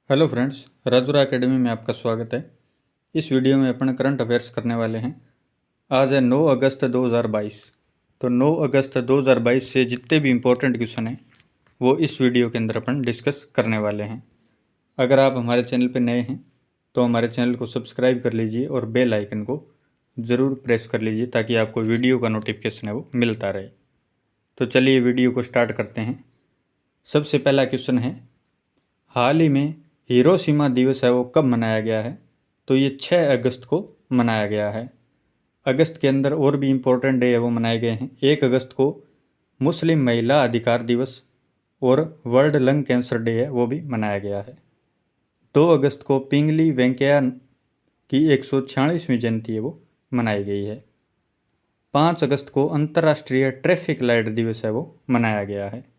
Hello friends, Rajura academy में आपका स्वागत है। इस वीडियो में अपन करंट अफेयर्स करने वाले हैं। आज है 9 अगस्त 2022। तो 9 अगस्त 2022 से जितने भी इम्पोर्टेंट क्वेश्चन हैं वो इस वीडियो के अंदर अपन डिस्कस करने वाले हैं। अगर आप हमारे चैनल पर नए हैं तो हमारे चैनल को सब्सक्राइब कर लीजिए और बेल आइकन को ज़रूर प्रेस कर लीजिए ताकि आपको वीडियो का नोटिफिकेशन है वो मिलता रहे। तो चलिए वीडियो को स्टार्ट करते हैं। सबसे पहला क्वेश्चन है, हाल ही में हिरोशिमा दिवस है वो कब मनाया गया है? तो ये 6 अगस्त को मनाया गया है। अगस्त के अंदर और भी इम्पोर्टेंट डे है वो मनाए गए हैं। 1 अगस्त को मुस्लिम महिला अधिकार दिवस और वर्ल्ड लंग कैंसर डे है वो भी मनाया गया है। 2 अगस्त को पिंगली वेंकैया की 146वीं जयंती है वो मनाई गई है। 5 अगस्त को अंतर्राष्ट्रीय ट्रैफिक लाइट दिवस है वो मनाया गया है।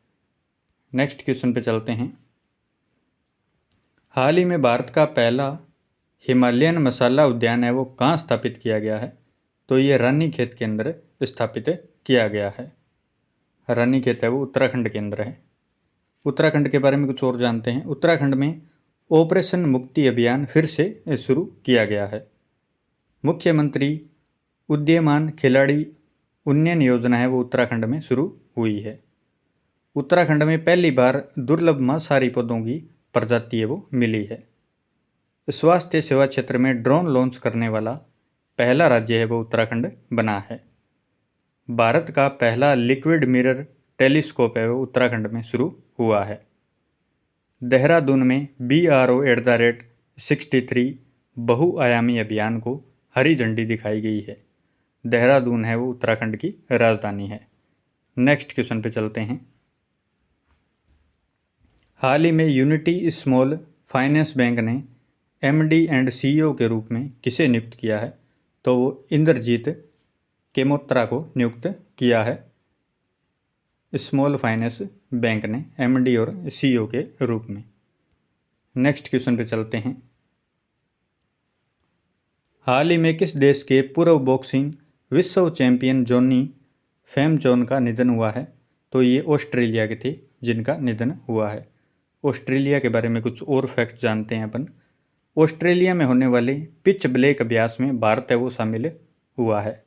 नेक्स्ट क्वेश्चन पे चलते हैं। हाल ही में भारत का पहला हिमालयन मसाला उद्यान है वो कहाँ स्थापित किया गया है? तो ये रानीखेत के अंदर स्थापित किया गया है। रानीखेत है वो उत्तराखंड के अंदर है। उत्तराखंड के बारे में कुछ और जानते हैं। उत्तराखंड में ऑपरेशन मुक्ति अभियान फिर से शुरू किया गया है। मुख्यमंत्री उदीयमान खिलाड़ी उन्नयन योजना है वो उत्तराखंड में शुरू हुई है। उत्तराखंड में पहली बार दुर्लभ मांसाहारी पौधों की प्रजाति है वो मिली है। स्वास्थ्य सेवा क्षेत्र में ड्रोन लॉन्च करने वाला पहला राज्य है वो उत्तराखंड बना है। भारत का पहला लिक्विड मिरर टेलीस्कोप है वो उत्तराखंड में शुरू हुआ है। देहरादून में BRO@63 बहुआयामी अभियान को हरी झंडी दिखाई गई है। देहरादून है वो उत्तराखंड की राजधानी है। नेक्स्ट क्वेश्चन पे चलते हैं। हाल ही में यूनिटी स्मॉल फाइनेंस बैंक ने MD एंड CEO के रूप में किसे नियुक्त किया है? तो वो इंद्रजीत केमोत्रा को नियुक्त किया है। स्मॉल फाइनेंस बैंक ने MD और CEO के रूप में। नेक्स्ट क्वेश्चन पे चलते हैं। हाल ही में किस देश के पूर्व बॉक्सिंग विश्व चैंपियन जॉनी फेमजॉन का निधन हुआ है? तो ये ऑस्ट्रेलिया के थे जिनका निधन हुआ है। ऑस्ट्रेलिया के बारे में कुछ और फैक्ट जानते हैं अपन। ऑस्ट्रेलिया में होने वाले पिच ब्लैक अभ्यास में भारत है वो शामिल हुआ है।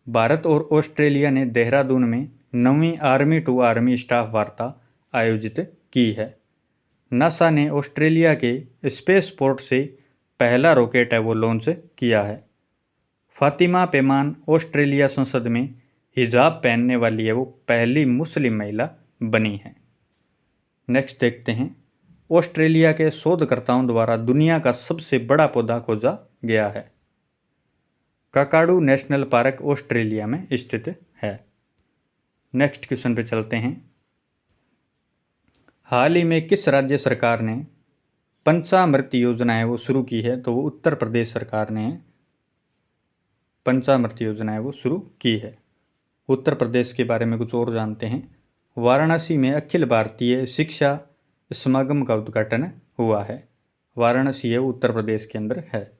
भारत और ऑस्ट्रेलिया ने देहरादून में 9वीं आर्मी टू आर्मी स्टाफ वार्ता आयोजित की है। नासा ने ऑस्ट्रेलिया के स्पेस पोर्ट से पहला रॉकेट है वो लॉन्च किया है। फातिमा पेमान ऑस्ट्रेलिया संसद में हिजाब पहनने वाली है वो पहली मुस्लिम महिला बनी है। नेक्स्ट देखते हैं। ऑस्ट्रेलिया के शोधकर्ताओं द्वारा दुनिया का सबसे बड़ा पौधा खोजा गया है। काकाडू नेशनल पार्क ऑस्ट्रेलिया में स्थित है। नेक्स्ट क्वेश्चन पे चलते हैं। हाल ही में किस राज्य सरकार ने पंचामृत योजना है वो शुरू की है? तो वो उत्तर प्रदेश सरकार ने पंचामृत योजना है वो शुरू की है। उत्तर प्रदेश के बारे में कुछ और जानते हैं। वाराणसी में अखिल भारतीय शिक्षा समागम का उद्घाटन हुआ है। वाराणसी है उत्तर प्रदेश के अंदर है।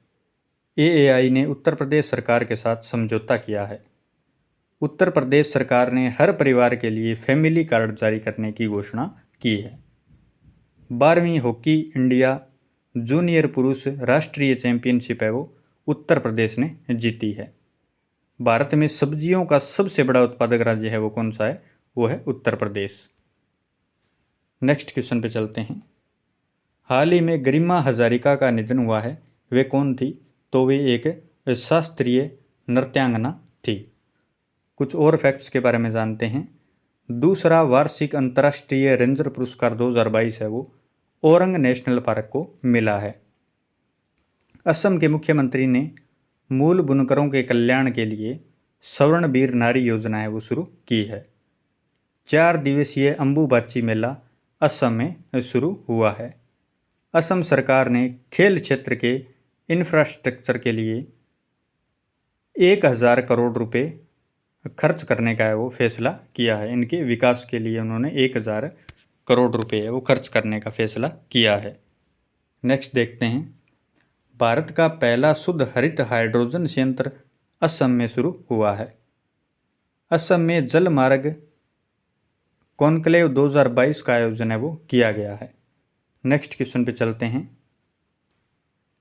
AAI ने उत्तर प्रदेश सरकार के साथ समझौता किया है। उत्तर प्रदेश सरकार ने हर परिवार के लिए फैमिली कार्ड जारी करने की घोषणा की है। 12वीं हॉकी इंडिया जूनियर पुरुष राष्ट्रीय चैंपियनशिप है वो उत्तर प्रदेश ने जीती है। भारत में सब्जियों का सबसे बड़ा उत्पादक राज्य है वो कौन सा है? वो है उत्तर प्रदेश। नेक्स्ट क्वेश्चन पे चलते हैं। हाल ही में गरिमा हजारिका का निधन हुआ है, वे कौन थी? तो वे एक शास्त्रीय नृत्यांगना थी। कुछ और फैक्ट्स के बारे में जानते हैं। दूसरा वार्षिक अंतर्राष्ट्रीय रेंजर पुरस्कार 2022 है वो औरंग नेशनल पार्क को मिला है। असम के मुख्यमंत्री ने मूल बुनकरों के कल्याण के लिए स्वर्णवीर नारी योजना है वो शुरू की है। 4 दिवसीय अंबुबाची मेला असम में शुरू हुआ है। असम सरकार ने खेल क्षेत्र के इंफ्रास्ट्रक्चर के लिए 1000 करोड़ रुपए खर्च करने का है वो फैसला किया है। इनके विकास के लिए उन्होंने 1000 करोड़ रुपए है वो खर्च करने का फैसला किया है। नेक्स्ट देखते हैं। भारत का पहला शुद्ध हरित हाइड्रोजन संयंत्र असम में शुरू हुआ है। असम में जल मार्ग कॉन्क्लेव 2022 का आयोजन है वो किया गया है। नेक्स्ट क्वेश्चन पे चलते हैं।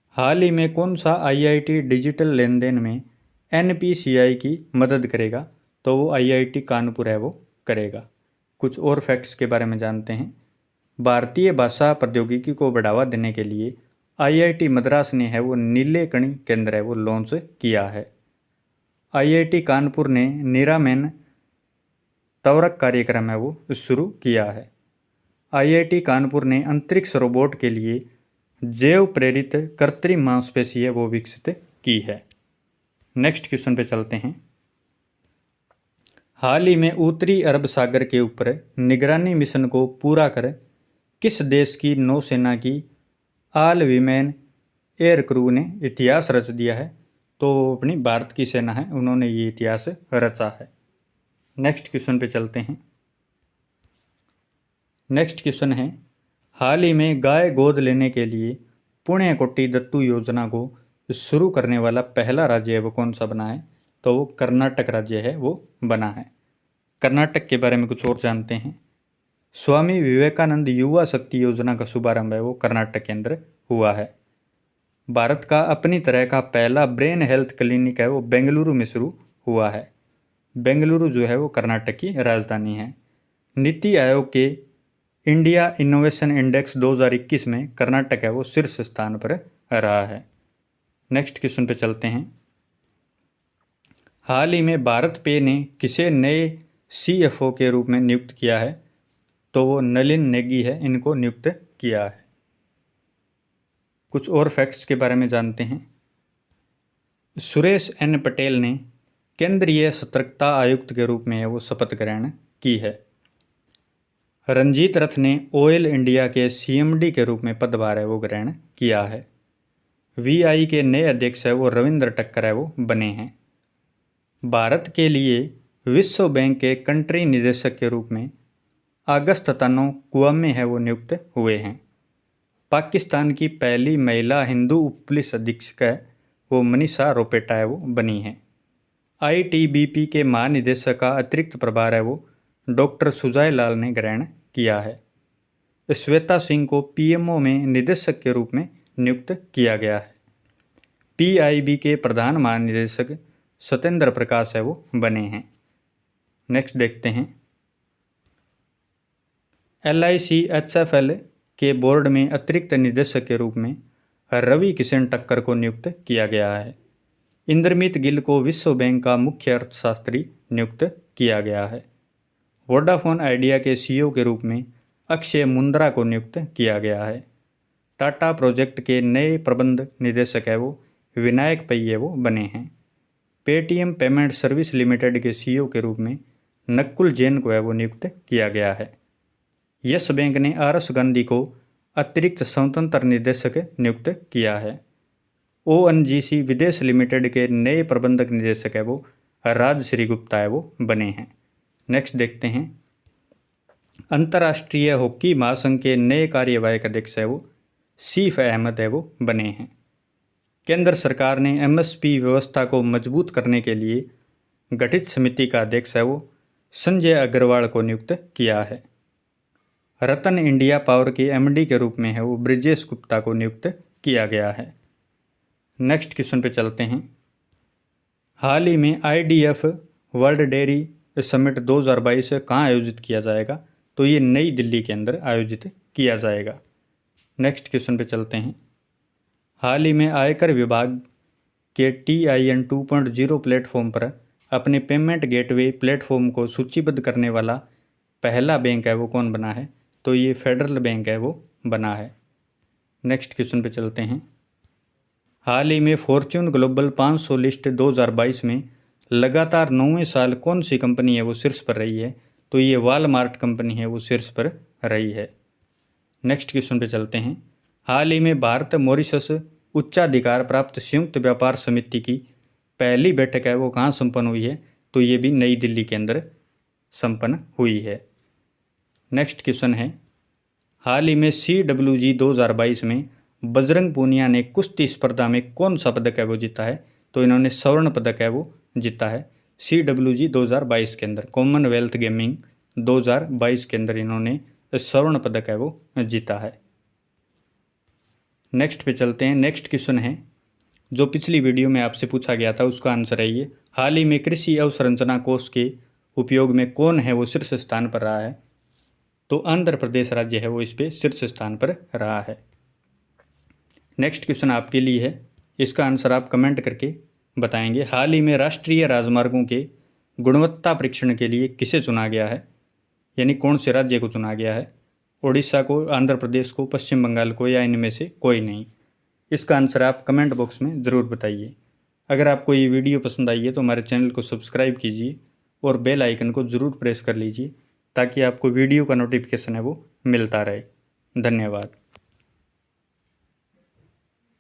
हाल ही में कौन सा आईआईटी डिजिटल लेन देन में एनपीसीआई की मदद करेगा? तो वो आईआईटी कानपुर है वो करेगा। कुछ और फैक्ट्स के बारे में जानते हैं। भारतीय भाषा प्रौद्योगिकी को बढ़ावा देने के लिए आईआईटी मद्रास ने है वो नीलेकणी केंद्र है वो लॉन्च किया है। आईआईटी कानपुर ने निरामैन त्वरक कार्यक्रम है वो शुरू किया है। आईआईटी कानपुर ने अंतरिक्ष रोबोट के लिए जैव प्रेरित कृत्रिम मांसपेशी है वो विकसित की है। नेक्स्ट क्वेश्चन पे चलते हैं। हाल ही में उत्तरी अरब सागर के ऊपर निगरानी मिशन को पूरा कर किस देश की नौसेना की ऑल वीमेन एयर क्रू ने इतिहास रच दिया है? तो अपनी भारत की सेना है, उन्होंने ये इतिहास रचा है। नेक्स्ट क्वेश्चन पे चलते हैं। नेक्स्ट क्वेश्चन है, हाल ही में गाय गोद लेने के लिए पुण्य कोटि दत्तू योजना को शुरू करने वाला पहला राज्य है वो कौन सा बना है? तो वो कर्नाटक राज्य है वो बना है। कर्नाटक के बारे में कुछ और जानते हैं। स्वामी विवेकानंद युवा शक्ति योजना का शुभारंभ है वो कर्नाटक के अंदर हुआ है। भारत का अपनी तरह का पहला ब्रेन हेल्थ क्लिनिक है वो बेंगलुरु में शुरू हुआ है। बेंगलुरु जो है वो कर्नाटक की राजधानी है। नीति आयोग के इंडिया इनोवेशन इंडेक्स 2021 में कर्नाटक है वो शीर्ष स्थान पर रहा है। नेक्स्ट क्वेश्चन पे चलते हैं। हाल ही में भारत पे ने किसे नए सीएफओ के रूप में नियुक्त किया है? तो वो नलिन नेगी है, इनको नियुक्त किया है। कुछ और फैक्ट्स के बारे में जानते हैं। सुरेश एन पटेल ने केंद्रीय सतर्कता आयुक्त के रूप में है वो शपथ ग्रहण की है। रंजीत रथ ने ऑयल इंडिया के सीएमडी के रूप में पदभार है वो ग्रहण किया है। वीआई के नए अध्यक्ष है वो रविंद्र टक्कर है वो बने हैं। भारत के लिए विश्व बैंक के कंट्री निदेशक के रूप में अगस्त तनो कुआमे है वो नियुक्त हुए हैं। पाकिस्तान की पहली महिला हिंदू उप पुलिस अधीक्षक है वो मनीषा रोपेटा है वो बनी है। आईटीबीपी के महानिदेशक का अतिरिक्त प्रभार है वो डॉक्टर सुजय लाल ने ग्रहण किया है। श्वेता सिंह को पीएमओ में निदेशक के रूप में नियुक्त किया गया है। पीआईबी के प्रधान महानिदेशक सत्येंद्र प्रकाश है वो बने हैं। नेक्स्ट देखते हैं। LICHFL के बोर्ड में अतिरिक्त निदेशक के रूप में रवि किशन टक्कर को नियुक्त किया गया है। इंद्रमीत गिल को विश्व बैंक का मुख्य अर्थशास्त्री नियुक्त किया गया है। वोडाफोन आइडिया के सीईओ के रूप में अक्षय मुंद्रा को नियुक्त किया गया है। टाटा प्रोजेक्ट के नए प्रबंध निदेशक है वो विनायक पै है वो बने हैं। पेटीएम पेमेंट सर्विस लिमिटेड के सीईओ के रूप में नकुल जैन को है वो नियुक्त किया गया है। यस बैंक ने RS गांधी को अतिरिक्त स्वतंत्र निदेशक नियुक्त किया है। ONGC विदेश लिमिटेड के नए प्रबंधक निदेशक है वो राजश्री गुप्ता है वो बने हैं। नेक्स्ट देखते हैं। अंतर्राष्ट्रीय हॉकी महासंघ के नए कार्यवाहक अध्यक्ष है वो सीफ अहमद है वो बने हैं। केंद्र सरकार ने MSP व्यवस्था को मजबूत करने के लिए गठित समिति का अध्यक्ष है वो संजय अग्रवाल को नियुक्त किया है। रतन इंडिया पावर के MD के रूप में है वो ब्रिजेश गुप्ता को नियुक्त किया गया है। नेक्स्ट क्वेश्चन पे चलते हैं। हाल ही में IDF वर्ल्ड डेयरी समिट 2022 कहाँ आयोजित किया जाएगा? तो ये नई दिल्ली के अंदर आयोजित किया जाएगा। नेक्स्ट क्वेश्चन पे चलते हैं। हाल ही में आयकर विभाग के TIN 2.0 प्लेटफॉर्म पर अपने पेमेंट गेटवे प्लेटफॉर्म को सूचीबद्ध करने वाला पहला बैंक है वो कौन बना है? तो ये फेडरल बैंक है वो बना है। नेक्स्ट क्वेश्चन पे चलते हैं। हाल ही में फॉर्च्यून ग्लोबल 500 लिस्ट 2022 में लगातार 9वें साल कौन सी कंपनी है वो शीर्ष पर रही है? तो ये वॉलमार्ट कंपनी है वो शीर्ष पर रही है। नेक्स्ट क्वेश्चन पे चलते हैं। हाल ही में भारत मॉरिशस उच्चाधिकार प्राप्त संयुक्त व्यापार समिति की पहली बैठक है वो कहाँ संपन्न हुई है? तो ये भी नई दिल्ली के अंदर संपन्न हुई है। नेक्स्ट क्वेश्चन है। हाल ही में CWG 2022 में बजरंग पूनिया ने कुश्ती स्पर्धा में कौन सा पदक है वो जीता है? तो इन्होंने स्वर्ण पदक है वो जीता है CWG 2022 के अंदर, कॉमनवेल्थ गेमिंग 2022 के अंदर इन्होंने स्वर्ण पदक है वो जीता है। नेक्स्ट पे चलते हैं। नेक्स्ट क्वेश्चन है जो पिछली वीडियो में आपसे पूछा गया था, उसका आंसर है ये। हाल ही में कृषि अवसंरचना कोष के उपयोग में कौन है वो शीर्ष स्थान पर रहा है? तो आंध्र प्रदेश राज्य है वो इस पे शीर्ष स्थान पर रहा है। नेक्स्ट क्वेश्चन आपके लिए है, इसका आंसर आप कमेंट करके बताएंगे। हाल ही में राष्ट्रीय राजमार्गों के गुणवत्ता परीक्षण के लिए किसे चुना गया है? यानी कौन से राज्य को चुना गया है? उड़ीसा को, आंध्र प्रदेश को, पश्चिम बंगाल को, या इनमें से कोई नहीं? इसका आंसर आप कमेंट बॉक्स में ज़रूर बताइए। अगर आपको ये वीडियो पसंद आई है तो हमारे चैनल को सब्सक्राइब कीजिए और बेल आइकन को ज़रूर प्रेस कर लीजिए ताकि आपको वीडियो का नोटिफिकेशन है वो मिलता रहे। धन्यवाद।